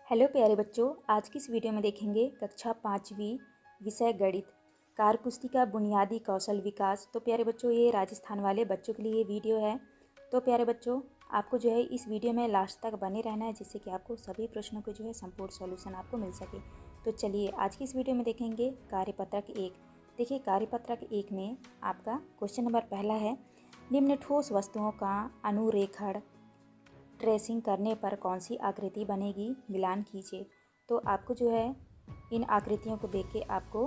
Hello प्यारे बच्चों, आज की इस वीडियो में देखेंगे कक्षा 5वीं विषय गणित कार्यपुस्तिका बुनियादी कौशल विकास। तो प्यारे बच्चों, ये राजस्थान वाले बच्चों के लिए वीडियो है। तो प्यारे बच्चों, आपको जो है इस वीडियो में लास्ट तक बने रहना है, जिससे कि आपको सभी प्रश्नों के जो है संपूर्ण सॉल्यूशन आपको मिल सके। तो चलिए आज की इस वीडियो में देखेंगे कार्यपत्रक 1। देखिए कार्यपत्रक 1 में आपका क्वेश्चन नंबर पहला है, निम्न ठोस वस्तुओं का अनुरेखण ट्रेसिंग करने पर कौन सी आकृति बनेगी, मिलान कीजिए। तो आपको जो है इन आकृतियों को देख के आपको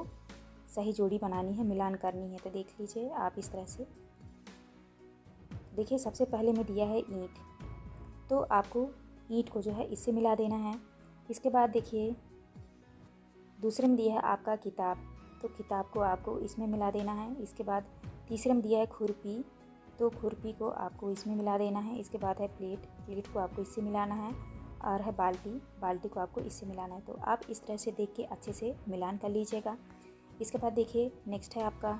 सही जोड़ी बनानी है, मिलान करनी है। तो देख लीजिए आप इस तरह से। देखिए सबसे पहले में दिया है ईंट, तो आपको ईंट को जो है इससे मिला देना है। इसके बाद देखिए दूसरे में दिया है आपका किताब, तो किताब को आपको इसमें मिला देना है। इसके बाद तीसरे में दिया है खुरपी, तो खुरपी को आपको इसमें मिला देना है। इसके बाद है प्लेट, प्लेट को आपको इससे मिलाना है। और है बाल्टी, बाल्टी को आपको इससे मिलाना है। तो आप इस तरह से देख के अच्छे से मिलान कर लीजिएगा। इसके बाद देखिए नेक्स्ट है आपका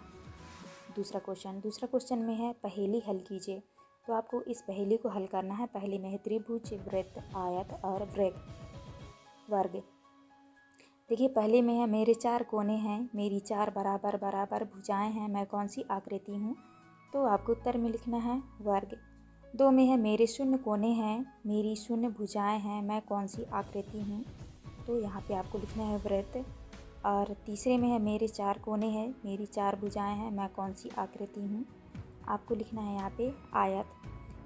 दूसरा क्वेश्चन। दूसरा क्वेश्चन में है पहेली हल कीजिए। तो आपको इस पहेली को हल करना है। पहले में है त्रिभुज, वृत्त, आयत और वर्ग। देखिए पहले में है मेरे 4 कोने हैं, मेरी 4 बराबर बराबर भुजाएं हैं, मैं कौन सी आकृति हूँ। तो आपको उत्तर में लिखना है वर्ग। 2 में है मेरे 0 कोने हैं, मेरी 0 भुजाएं हैं, मैं कौन सी आकृति हूँ। तो यहाँ पे आपको लिखना है वृत्त। और तीसरे में है मेरे 4 कोने हैं, मेरी 4 भुजाएं हैं, मैं कौन सी आकृति हूँ। आपको लिखना है यहाँ पे आयत।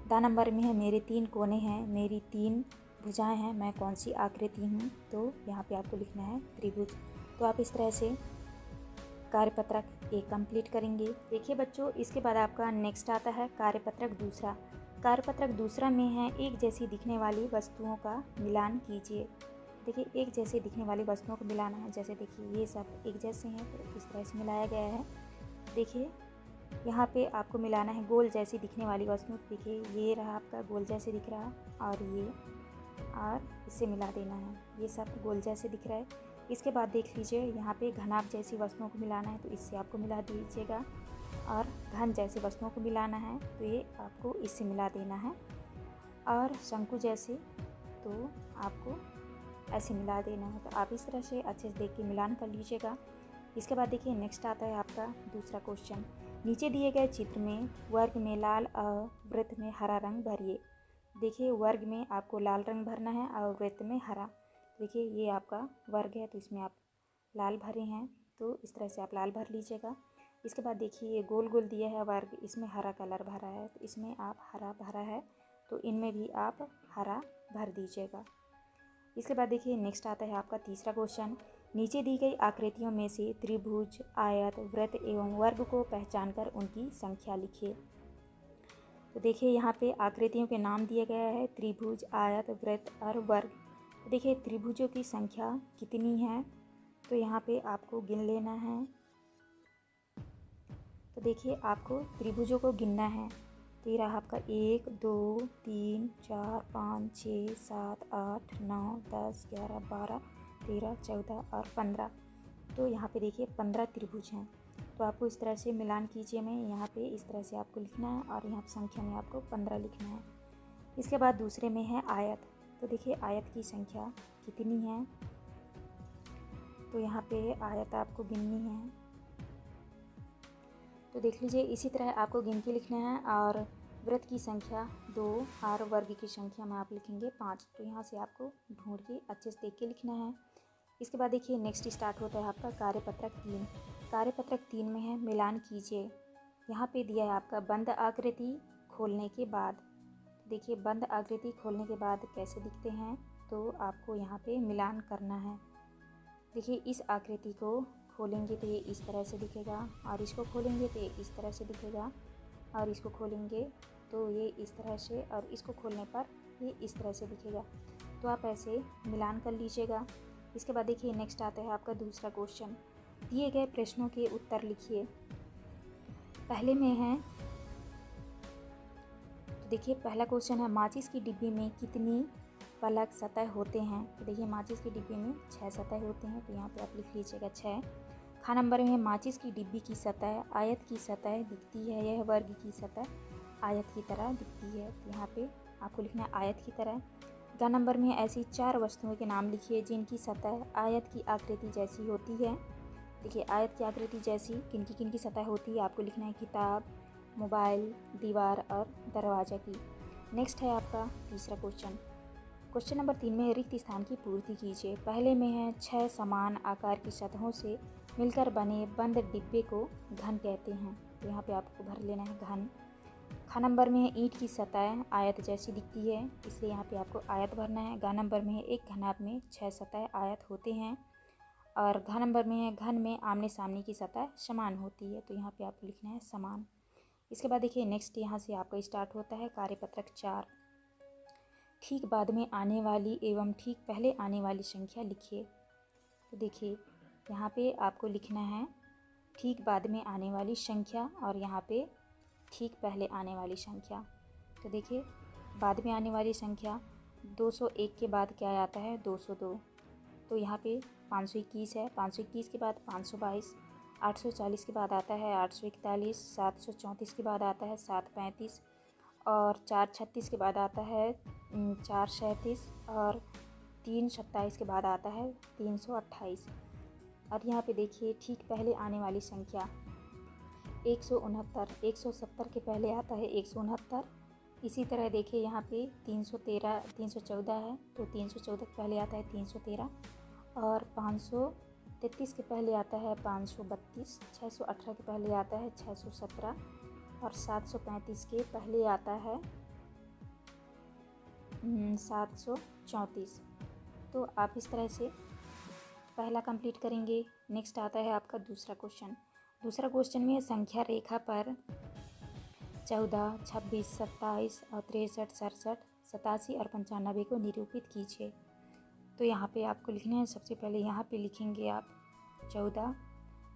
2 नंबर में है मेरे 3 कोने हैं, मेरी 3 भुजाएं हैं, मैं कौन सी आकृति हूँ। तो यहाँ पे आपको लिखना है त्रिभुज। तो आप इस तरह से कार्यपत्रक 1 कंप्लीट करेंगे। देखिए बच्चों, इसके बाद आपका नेक्स्ट आता है कार्यपत्रक दूसरा। कार्यपत्रक दूसरा में है एक जैसी दिखने वाली वस्तुओं का मिलान कीजिए। देखिए एक जैसे दिखने वाली वस्तुओं को मिलाना है। जैसे देखिए ये सब एक जैसे हैं, तो इस तरह से मिलाया गया है। देखिए यहाँ पे आपको मिलाना है गोल जैसी दिखने वाली वस्तुओं। देखिए ये रहा आपका गोल जैसे दिख रहा है, और ये और इससे मिला देना है। ये सब गोल जैसे दिख रहा है। इसके बाद देख लीजिए यहाँ पे घनाभ जैसी वस्तुओं को मिलाना है, तो इससे आपको मिला दीजिएगा। और घन जैसी वस्तुओं को मिलाना है, तो ये आपको इससे मिला देना है। और शंकु जैसे, तो आपको ऐसे मिला देना है। तो आप इस तरह से अच्छे से देख के मिलान कर लीजिएगा। इसके बाद देखिए नेक्स्ट आता है आपका दूसरा क्वेश्चन। नीचे दिए गए चित्र में वर्ग में लाल और वृत्त में हरा रंग भरिए। देखिए वर्ग में आपको लाल रंग भरना है और वृत्त में हरा। देखिए ये आपका वर्ग है, तो इसमें आप लाल भरे हैं, तो इस तरह से आप लाल भर लीजिएगा। इसके बाद देखिए ये गोल गोल दिया है वर्ग, इसमें हरा कलर भरा है, तो इसमें आप हरा भरा है, तो इनमें भी आप हरा भर दीजिएगा। इसके बाद देखिए नेक्स्ट आता है आपका तीसरा क्वेश्चन। नीचे दी गई आकृतियों में से त्रिभुज, आयत, वृत्त एवं वर्ग को पहचानकर उनकी संख्या लिखिए। तो देखिए यहाँ पे आकृतियों के नाम दिया गया है, त्रिभुज, आयत, वृत्त और वर्ग। तो देखिए त्रिभुजों की संख्या कितनी है, तो यहाँ पे आपको गिन लेना है। तो देखिए आपको त्रिभुजों को गिनना है। तो ये रहा आपका 1 2 3 4 5 6 7 8 9 10 11 12 13 14 और 15। तो यहाँ पे देखिए 15 त्रिभुज हैं। तो आपको इस तरह से मिलान कीजिए में यहाँ पे इस तरह से आपको लिखना है, और यहाँ संख्या में आपको 15 लिखना है। इसके बाद दूसरे में है आयत। तो देखिए आयत की संख्या कितनी है, तो यहाँ पे आयत आपको गिननी है। तो देख लीजिए इसी तरह आपको गिन के लिखना है। और वृत्त की संख्या 2 और वर्ग की संख्या में आप लिखेंगे 5। तो यहाँ से आपको ढूंढ के अच्छे से देख के लिखना है। इसके बाद देखिए नेक्स्ट स्टार्ट होता है आपका कार्यपत्रक 3। कार्यपत्रक 3 में है मिलान कीजिए। यहाँ पे दिया है आपका बंद आकृति खोलने के बाद। देखिए बंद आकृति खोलने के बाद कैसे दिखते हैं, तो आपको यहाँ पे मिलान करना है। देखिए इस आकृति को खोलेंगे तो ये इस तरह से दिखेगा, और इसको खोलेंगे तो ये इस तरह से दिखेगा, और इसको खोलेंगे तो ये इस तरह से, और इसको खोलने पर ये इस तरह से दिखेगा। तो आप ऐसे मिलान कर लीजिएगा। इसके बाद देखिए नेक्स्ट आता है आपका दूसरा क्वेश्चन। दिए गए प्रश्नों के उत्तर लिखिए। पहले में है, तो देखिए पहला क्वेश्चन है माचिस की डिब्बी में कितनी पलक सतह होते हैं। तो देखिए माचिस की डिब्बी में 6 सतह होते हैं, तो यहाँ पे आप लिख लीजिएगा 6। खा नंबर में है माचिस की डिब्बी की सतह आयत की सतह दिखती है, यह वर्ग की सतह आयत की तरह दिखती है। तो यहाँ पे आपको लिखना है आयत की तरह। ग नंबर में ऐसी 4 वस्तुओं के नाम लिखिए जिनकी सतह आयत की आकृति जैसी होती है। देखिए आयत की आकृति जैसी किनकी किनकी सतह होती है, आपको लिखना है किताब, मोबाइल, दीवार और दरवाज़ा की। नेक्स्ट है आपका तीसरा क्वेश्चन। क्वेश्चन नंबर 3 में रिक्त स्थान की पूर्ति कीजिए। पहले में है 6 समान आकार की सतहों से मिलकर बने बंद डिब्बे को घन कहते हैं। तो यहाँ पे आपको भर लेना है घन। ख नंबर में है ईंट की सतह आयत जैसी दिखती है, इसलिए यहाँ पे आपको आयत भरना है। ग नंबर में है एक घनाभ में 6 सतह आयत होते हैं। और घ नंबर में है घन में आमने सामने की सतह समान होती है, तो यहाँ पे आपको लिखना है समान। इसके बाद देखिए नेक्स्ट यहाँ से आपका स्टार्ट होता है कार्यपत्रक 4। ठीक बाद में आने वाली एवं ठीक पहले आने वाली संख्या लिखिए। तो देखिए यहाँ पे आपको लिखना है ठीक बाद में आने वाली संख्या और यहाँ पे ठीक पहले आने वाली संख्या। तो देखिए बाद में आने वाली संख्या 201 के बाद क्या आता है 202, तो यहाँ पे 521 है। 521 के बाद 522, 840 के बाद आता है 841, 734 के बाद आता है 735 और 436 के बाद आता है 437 और 327 के बाद आता है 328। और यहाँ पे देखिए ठीक पहले आने वाली संख्या 169, 170 के पहले आता है 169। इसी तरह देखिए यहाँ पे 313, 314 है, तो 314 के पहले आता है 313 और 533 के पहले आता है 532, 618 के पहले आता है 617 और 735 के पहले आता है 734। तो आप इस तरह से पहला कंप्लीट करेंगे। नेक्स्ट आता है आपका दूसरा क्वेश्चन। दूसरा क्वेश्चन में संख्या रेखा पर 14, 26, 27 और 63, 67, 87 और 95 को निरूपित कीजिए। तो यहाँ पे आपको लिखना है, सबसे पहले यहाँ पे लिखेंगे आप 14,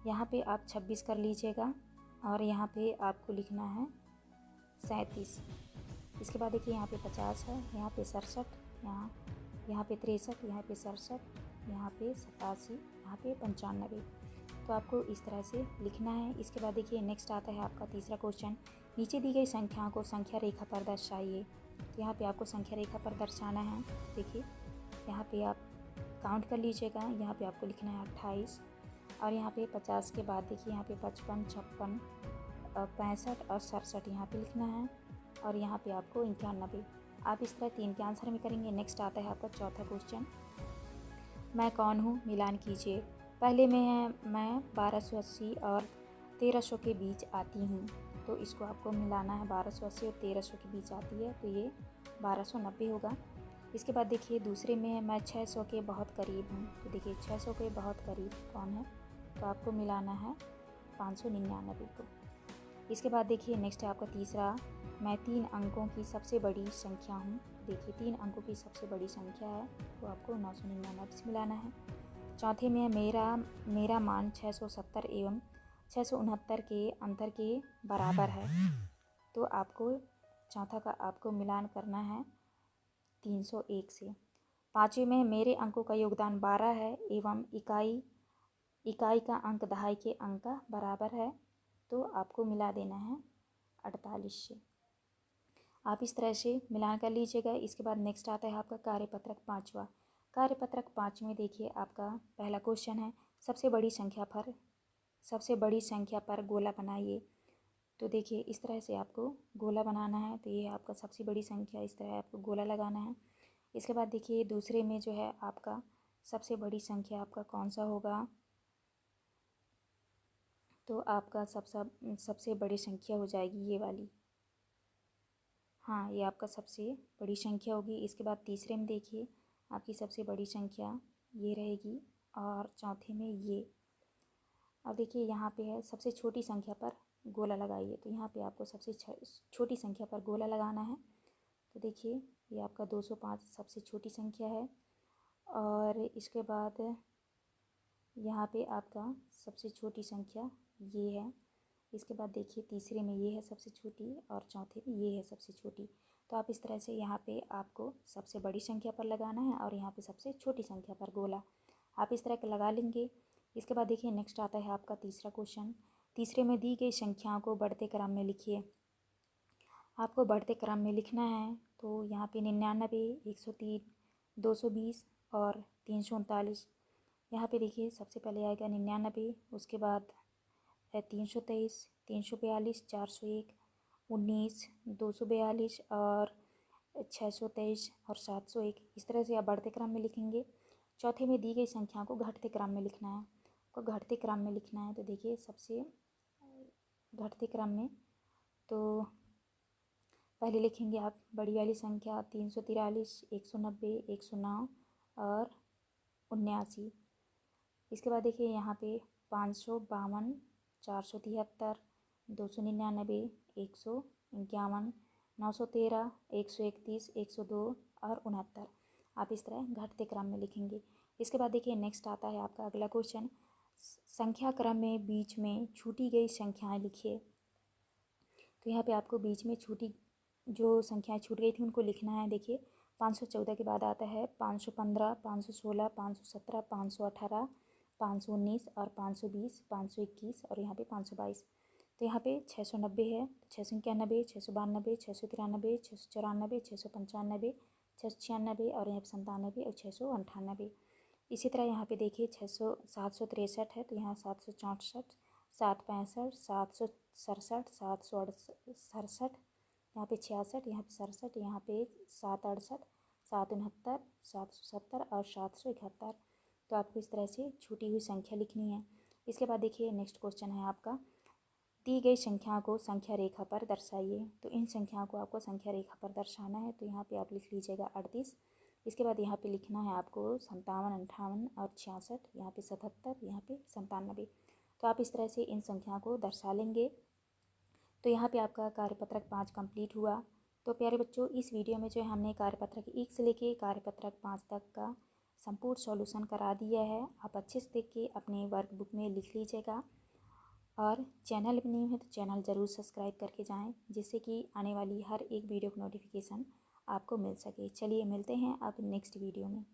यहाँ पे आप 26 कर लीजिएगा और यहाँ पे आपको लिखना है 37। इसके बाद देखिए यहाँ पे 50 है, यहाँ पे 67, यहाँ पे 63, यहाँ पे 67, यहाँ पे 87, यहाँ पे 95। तो आपको इस तरह से लिखना है। इसके बाद देखिए नेक्स्ट आता है आपका तीसरा क्वेश्चन। नीचे दी गई संख्याओं को संख्या रेखा पर दर्शाइए। तो यहाँ पे आपको संख्या रेखा पर दर्शाना है। देखिए यहाँ पे आप काउंट कर लीजिएगा। यहाँ पे आपको लिखना है 28 और यहाँ पे 50 के बाद देखिए यहाँ पे 55, 56, 65 और 67 यहाँ पे लिखना है और यहाँ पे आपको 91। आप इस तरह 3 के आंसर में करेंगे। नेक्स्ट आता है आपका चौथा क्वेश्चन। मैं कौन हूँ मिलान कीजिए। पहले में है मैं 1280 और 1300 के बीच आती हूँ, तो इसको आपको मिलाना है। 1280 और 1300 के बीच आती है, तो ये 1290 होगा। इसके बाद देखिए दूसरे में है मैं 600 के बहुत करीब हूँ, तो देखिए 600 के बहुत करीब कौन है, तो आपको मिलाना है 599 को। इसके बाद देखिए नेक्स्ट है आपका तीसरा। मैं 3 अंकों की सबसे बड़ी संख्या हूँ। देखिए 3 अंकों की सबसे बड़ी संख्या है, तो आपको 999 से मिलाना है। चौथे में मेरा मान 670 एवं 669 के अंतर के बराबर है, तो आपको चौथा का आपको मिलान करना है 301 से। पाँचवें में मेरे अंकों का योगदान 12 है एवं इकाई का अंक दहाई के अंक का बराबर है, तो आपको मिला देना है 48 से। आप इस तरह से मिलान कर लीजिएगा। इसके बाद नेक्स्ट आता है आपका कार्यपत्रक 5वां। कार्यपत्रक 5 में देखिए आपका पहला क्वेश्चन है सबसे बड़ी संख्या पर गोला बनाइए। तो देखिए इस तरह से आपको गोला बनाना है, तो ये आपका सबसे बड़ी संख्या, इस तरह आपको गोला लगाना है। इसके बाद देखिए दूसरे में जो है आपका सबसे बड़ी संख्या आपका कौन सा होगा, तो आपका सबसे बड़ी संख्या हो जाएगी ये वाली। हाँ, ये आपका सबसे बड़ी संख्या होगी। इसके बाद तीसरे में देखिए आपकी सबसे बड़ी संख्या ये रहेगी और चौथे में ये। अब देखिए यहाँ पे है सबसे छोटी संख्या पर गोला लगाइए, तो यहाँ पे आपको सबसे छोटी संख्या पर गोला लगाना है। तो देखिए ये आपका 205 सबसे छोटी संख्या है और इसके बाद यहाँ पे आपका सबसे छोटी संख्या ये है। इसके बाद देखिए तीसरे में ये है सबसे छोटी और चौथे में ये है सबसे छोटी। तो आप इस तरह से यहाँ पे आपको सबसे बड़ी संख्या पर लगाना है और यहाँ पे सबसे छोटी संख्या पर गोला आप इस तरह का लगा लेंगे। इसके बाद देखिए नेक्स्ट आता है आपका तीसरा क्वेश्चन। तीसरे में दी गई संख्याओं को बढ़ते क्रम में लिखिए। आपको बढ़ते क्रम में लिखना है तो यहाँ पे 99, 103, 220 और 339। यहाँ पे देखिए सबसे पहले आएगा 99, उसके बाद 323, 342, 401, 19, 242 और 623 और 701। इस तरह से आप बढ़ते क्रम में लिखेंगे। चौथे में दी गई संख्या को घटते क्रम में लिखना है। को घटते क्रम में लिखना है तो देखिए सबसे घटते क्रम में तो पहले लिखेंगे आप बड़ी वाली संख्या 343, 190, 109 और 79। इसके बाद देखिए यहाँ पे 552, 473, 299, 151, 913, 131, 102 और 69। आप इस तरह घटते क्रम में लिखेंगे। इसके बाद देखिए नेक्स्ट आता है आपका अगला क्वेश्चन, संख्या क्रम में बीच में छूटी गई संख्याएं लिखिए। तो यहाँ पे आपको बीच में जो संख्याएं छूट गई थी उनको लिखना है। देखिए 514 के बाद आता है 515, 516, 517, 518, 519 और 520, 521 और यहाँ पे 522। तो यहाँ पे 690 है, 691, 692, 693, 694, 695, 696 और यहाँ पे 97 और 698। इसी तरह यहाँ पे देखिए 763 है, तो यहाँ 764, 765, 767, 767, यहाँ पे 66, यहाँ पे 67, यहाँ पे 768, 769, 770 और 771। तो आपको इस तरह से छूटी हुई संख्या लिखनी है। इसके बाद देखिए नेक्स्ट क्वेश्चन है आपका, दी गई संख्या को संख्या रेखा पर दर्शाइए। तो इन संख्याओं को आपको संख्या रेखा पर दर्शाना है। तो यहाँ पे आप लिख लीजिएगा 38। इसके बाद यहाँ पे लिखना है आपको 57, 58 और 66, यहाँ पे 77, यहाँ पे 97। तो आप इस तरह से इन संख्या को दर्शा लेंगे। तो यहाँ पे आपका कार्यपत्रक 5 कंप्लीट हुआ। तो प्यारे बच्चों, इस वीडियो में जो है हमने कार्यपत्रक 1 से लेके कार्यपत्रक 5 तक का संपूर्ण सॉल्यूशन करा दिया है। आप अच्छे से देख के अपने वर्कबुक में लिख लीजिएगा और चैनल पर न्यू है तो चैनल ज़रूर सब्सक्राइब करके जाएं, जिससे कि आने वाली हर एक वीडियो की नोटिफिकेशन आपको मिल सके। चलिए मिलते हैं अब नेक्स्ट वीडियो में।